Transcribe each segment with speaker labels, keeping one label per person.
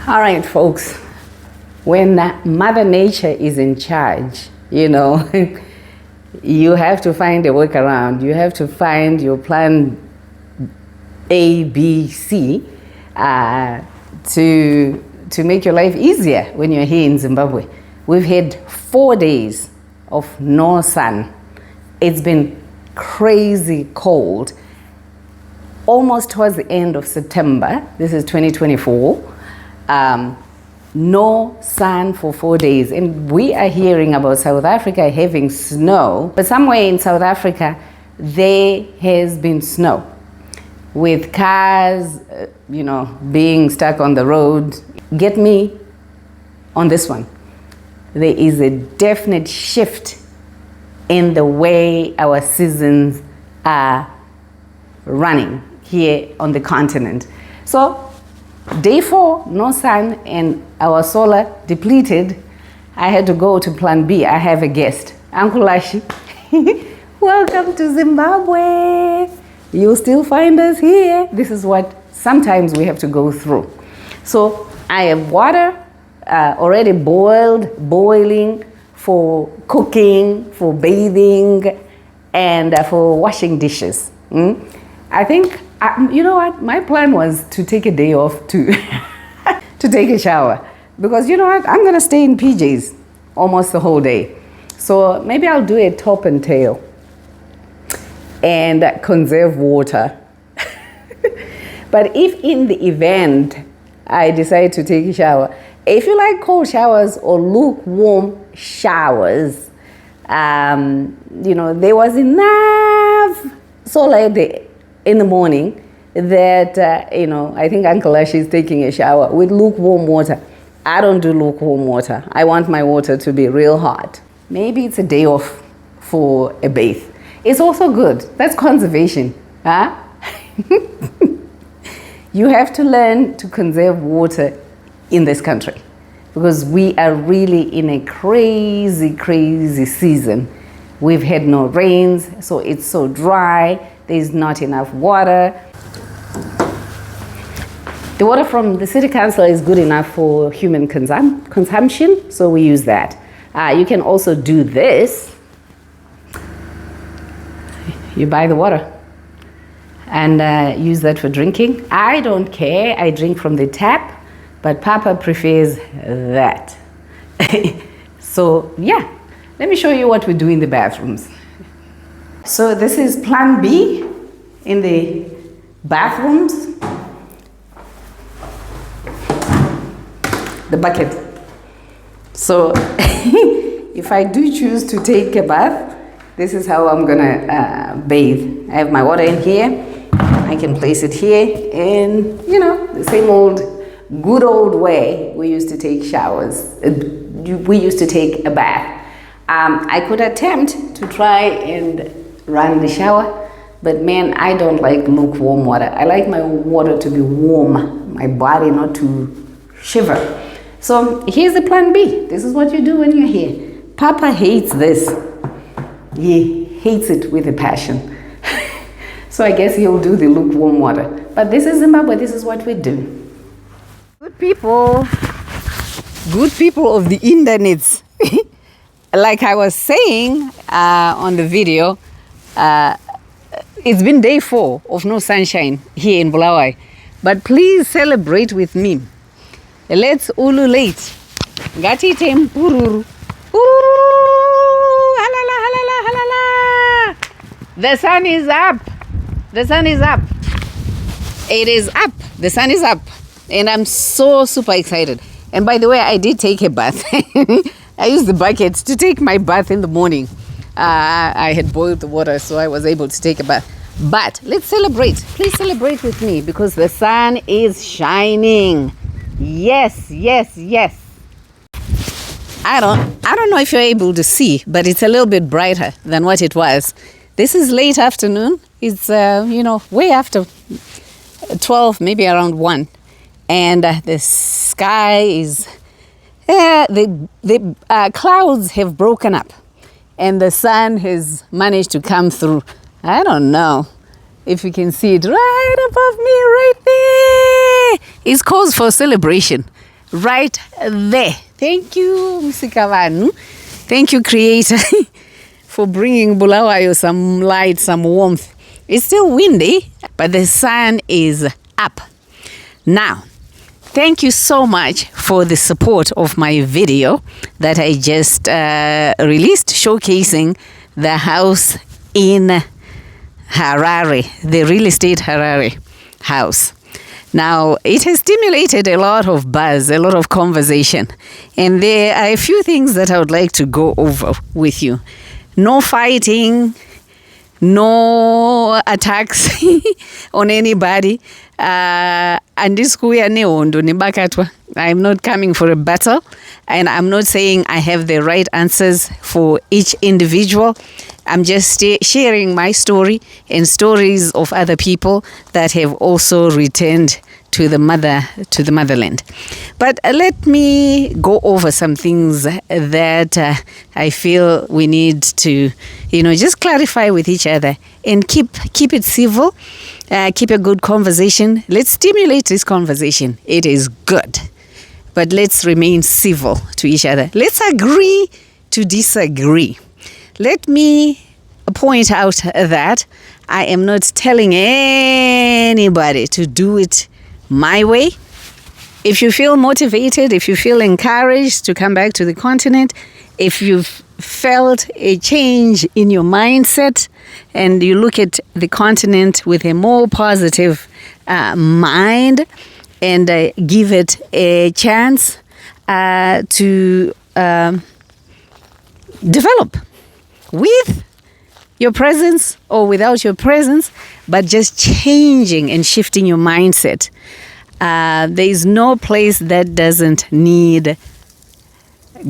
Speaker 1: All right, folks, when Mother Nature is in charge, you have to find a workaround. You have to find your plan A, B, C to make your life easier when you're here in Zimbabwe. We've had 4 days of no sun. It's been crazy cold. Almost towards the end of September, this is 2024, no sun for 4 days. And we are hearing about South Africa having snow, but somewhere in South Africa, there has been snow with cars, being stuck on the road. Get me on this one. There is a definite shift in the way our seasons are running here on the continent. So day 4, no sun and our solar depleted. I had to go to plan B. I have a guest, Uncle Lashi. Welcome to Zimbabwe. You'll still find us here. This is what sometimes we have to go through. So I have water already boiling for cooking, for bathing, and for washing dishes. I think, you know what, my plan was to take a day off to take a shower. Because you know what, I'm gonna stay in PJs almost the whole day. So maybe I'll do a top and tail and conserve water. But if in the event I decide to take a shower, if you like cold showers or lukewarm showers, there was enough solar in the morning that, I think Uncle Ash is taking a shower with lukewarm water. I don't do lukewarm water. I want my water to be real hot. Maybe it's a day off for a bath. It's also good. That's conservation. Huh? You have to learn to conserve water in this country because we are really in a crazy, crazy season. We've had no rains, so it's so dry. There's not enough water. The water from the city council is good enough for human consumption, so we use that. You can also do this. You buy the water and use that for drinking. I don't care. I drink from the tap, but Papa prefers that. So yeah, let me show you what we do in the bathrooms. So this is plan B in the bathrooms. The bucket. So if I do choose to take a bath, this is how I'm gonna bathe. I have my water in here. I can place it here and, the same old, good old way we used to take showers. We used to take a bath. I could attempt to try and run the shower, but man, I don't like lukewarm water. I like my water to be warm, my body not to shiver. So here's the plan B. This is what you do when you're here. Papa hates this. He hates it with a passion. So I guess he'll do the lukewarm water. But this is Zimbabwe. This is what we do. Good people of the internet. Like I was saying on the video, it's been day 4 of no sunshine here in Bulawayo. But please celebrate with me. Let's ululate. Ngati tempururu. Halala, halala, halala. The sun is up. The sun is up. It is up. The sun is up. And I'm so super excited. And by the way, I did take a bath. I used the bucket to take my bath in the morning. I had boiled the water, so I was able to take a bath. But let's celebrate. Please celebrate with me because the sun is shining. Yes, yes, yes. I don't know if you're able to see, but it's a little bit brighter than what it was. This is late afternoon. It's, way after 12, maybe around 1. And the sky is, the clouds have broken up and the sun has managed to come through. I don't know if you can see it right above me, right there. It's cause for celebration. right there. Thank you, Msikavanu. Thank you, Creator, for bringing Bulawayo some light, some warmth. It's still windy, but the sun is up. Now, thank you so much for the support of my video that I just released showcasing the house in Harare, the real estate Harare house. Now, it has stimulated a lot of buzz, a lot of conversation. And there are a few things that I would like to go over with you. No fighting, no attacks on anybody. I'm not coming for a battle, and I'm not saying I have the right answers for each individual. I'm just sharing my story and stories of other people that have also returned to the motherland. But let me go over some things that I feel we need to, just clarify with each other and keep it civil, keep a good conversation. Let's stimulate this conversation. It is good, but let's remain civil to each other. Let's agree to disagree. Let me point out that I am not telling anybody to do it my way. If you feel motivated, if you feel encouraged to come back to the continent, if you've felt a change in your mindset and you look at the continent with a more positive mind and give it a chance to develop with your presence or without your presence, but just changing and shifting your mindset. There is no place that doesn't need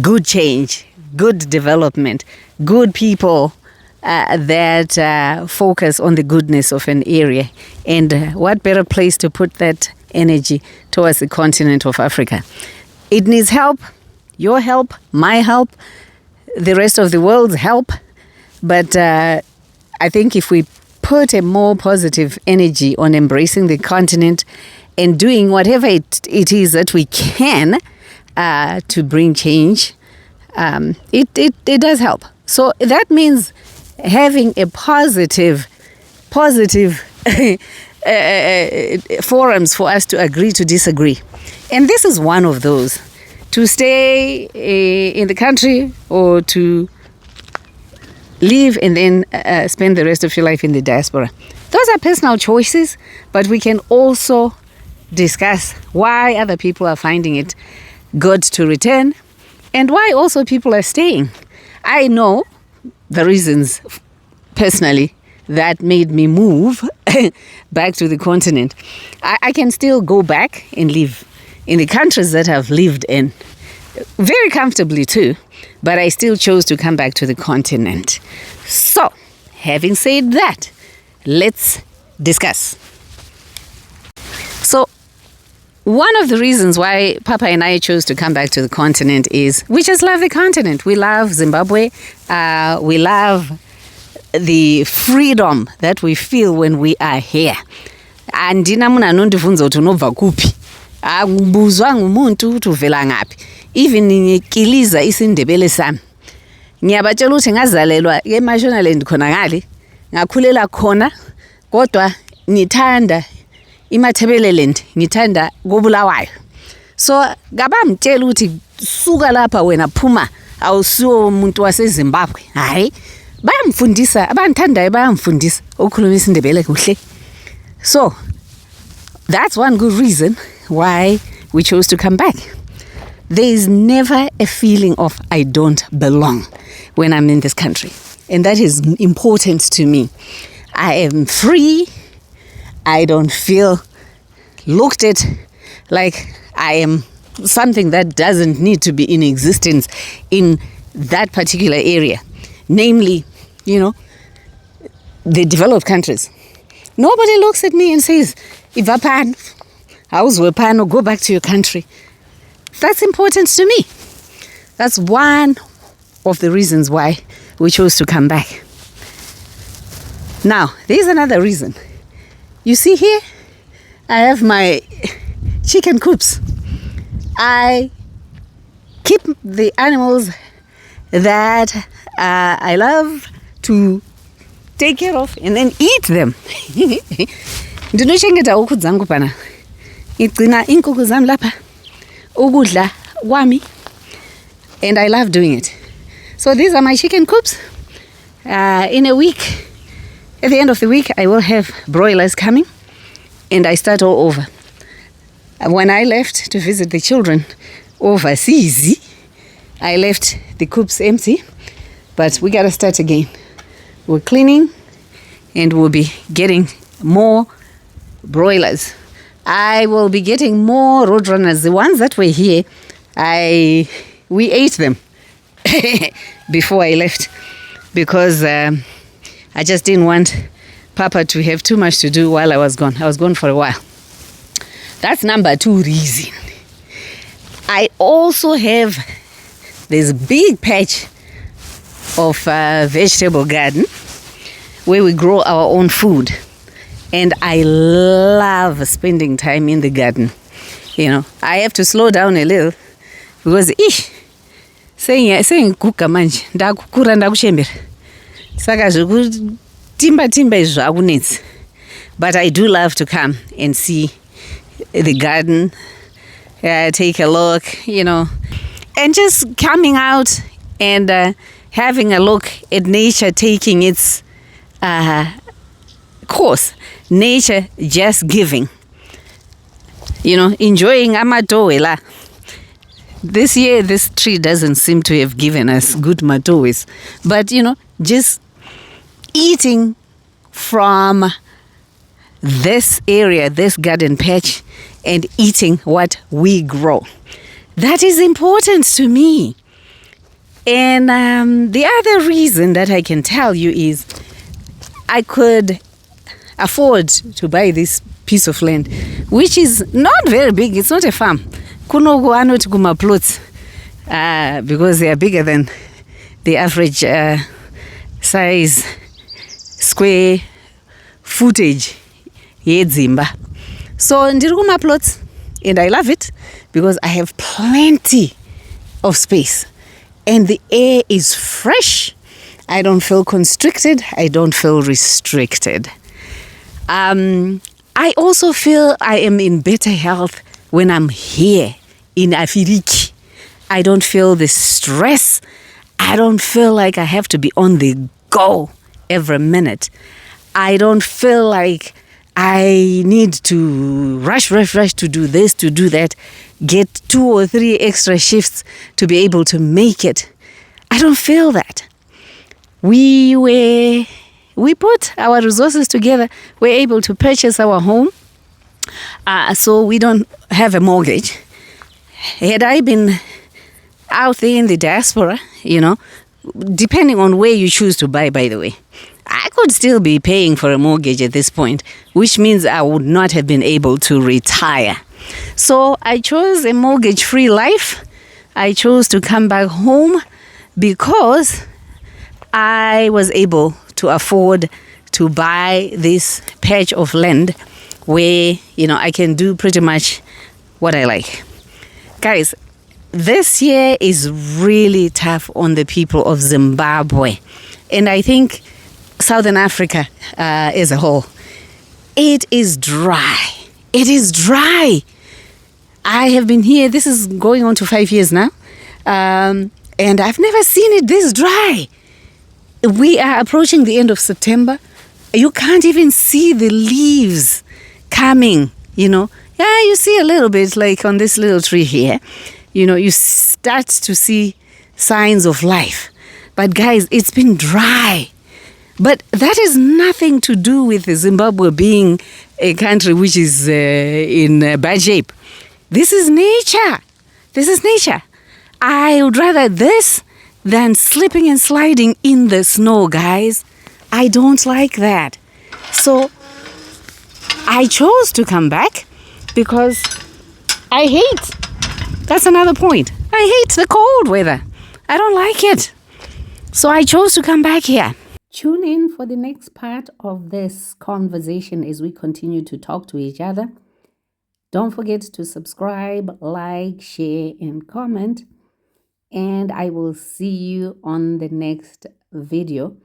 Speaker 1: good change, good development, good people that focus on the goodness of an area. And what better place to put that energy towards the continent of Africa? It needs help, your help, my help, the rest of the world's help. But I think if we put a more positive energy on embracing the continent and doing whatever it is that we can to bring change, it does help. So that means having a positive forums for us to agree to disagree. And this is one of those. To stay in the country or to live and then spend the rest of your life in the diaspora. Those are personal choices, but we can also discuss why other people are finding it good to return and why also people are staying. I know the reasons personally that made me move back to the continent. I can still go back and live in the countries that I've lived in very comfortably too, but I still chose to come back to the continent. So, having said that, let's discuss. So, one of the reasons why Papa and I chose to come back to the continent is we just love the continent. We love Zimbabwe. We love the freedom that we feel when we are here. Andina munhu anondibvunza kuti unobva kupi. Akubuzwa ngumuntu kuti uvela ngaphi. Even ngikiliza isindebele sami. Ngiyabatshela ukuthi ngazalelwa eMashonaland khona ngale. Ngakhulela khona kodwa ngithanda iMathebeleland, ngithanda koBulawayo. So ngabamtshela ukuthi suka lapha wena phuma awusiwo umuntu waseZimbabwe. Hayi. Bayamfundisa, abanthandayo bayamfundisa ukukhuluma isindebele kuhle. So that's one good reason why we chose to come back. There is never a feeling of I don't belong when I'm in this country. And that is important to me. I am free. I don't feel looked at like I am something that doesn't need to be in existence in that particular area. Namely, the developed countries. Nobody looks at me and says, Ivapan, how's Wepano, go back to your country. That's important to me. That's one of the reasons why we chose to come back. Now, there's another reason. You see here, I have my chicken coops. I keep the animals that I love to take care of and then eat them. Ndinochengeta huku dzangu pana. Igcina inkukhu zami lapha. Ukudla kwami. And I love doing it. So these are my chicken coops. In a week, at the end of the week, I will have broilers coming. And I start all over. When I left to visit the children overseas, I left the coops empty. But we gotta start again. We're cleaning and we'll be getting more broilers. I will be getting more roadrunners. The ones that were here, we ate them before I left because I just didn't want Papa to have too much to do while I was gone. I was gone for a while. That's number 2 reason. I also have this big patch of vegetable garden where we grow our own food. And I love spending time in the garden. You know, I have to slow down a little because saying kuka manje ndakukura ndakuchembera. Saka timba izvo akunetsi. But I do love to come and see the garden, take a look, you know, and just coming out and having a look at nature taking its course. Nature just giving. You know, enjoying amatowe la. This year, this tree doesn't seem to have given us good matowes. But, you know, just eating from this area, this garden patch, and eating what we grow. That is important to me. And the other reason that I can tell you is I could afford to buy this piece of land, which is not very big. It's not a farm. Kunoku anoti kuma plots because they are bigger than the average size square footage yedzimba. So ndiri kuma plots and I love it because I have plenty of space and the air is fresh. I don't feel constricted. I don't feel restricted. I also feel I am in better health when I'm here in Afiriki. I don't feel the stress. I don't feel like I have to be on the go every minute. I don't feel like I need to rush to do this, to do that, get 2 or 3 extra shifts to be able to make it. I don't feel that. We put our resources together. We're able to purchase our home. So we don't have a mortgage. Had I been out there in the diaspora, you know, depending on where you choose to buy, by the way, I could still be paying for a mortgage at this point, which means I would not have been able to retire. So I chose a mortgage-free life. I chose to come back home because I was able to afford to buy this patch of land where, you know, I can do pretty much what I like. Guys, this year is really tough on the people of Zimbabwe. And I think Southern Africa as a whole. It is dry. It is dry. I have been here, this is going on to 5 years now. And I've never seen it this dry. We are approaching the end of September. You can't even see the leaves coming, you know. Yeah, you see a little bit like on this little tree here. You know, you start to see signs of life. But guys, it's been dry. But that is nothing to do with Zimbabwe being a country which is in bad shape. This is nature. This is nature. I would rather this than slipping and sliding in the snow, guys. I don't like that. So I chose to come back because I hate. That's another point. I hate the cold weather. I don't like it. So I chose to come back here. Tune in for the next part of this conversation as we continue to talk to each other. Don't forget to subscribe, like, share, and comment. And I will see you on the next video.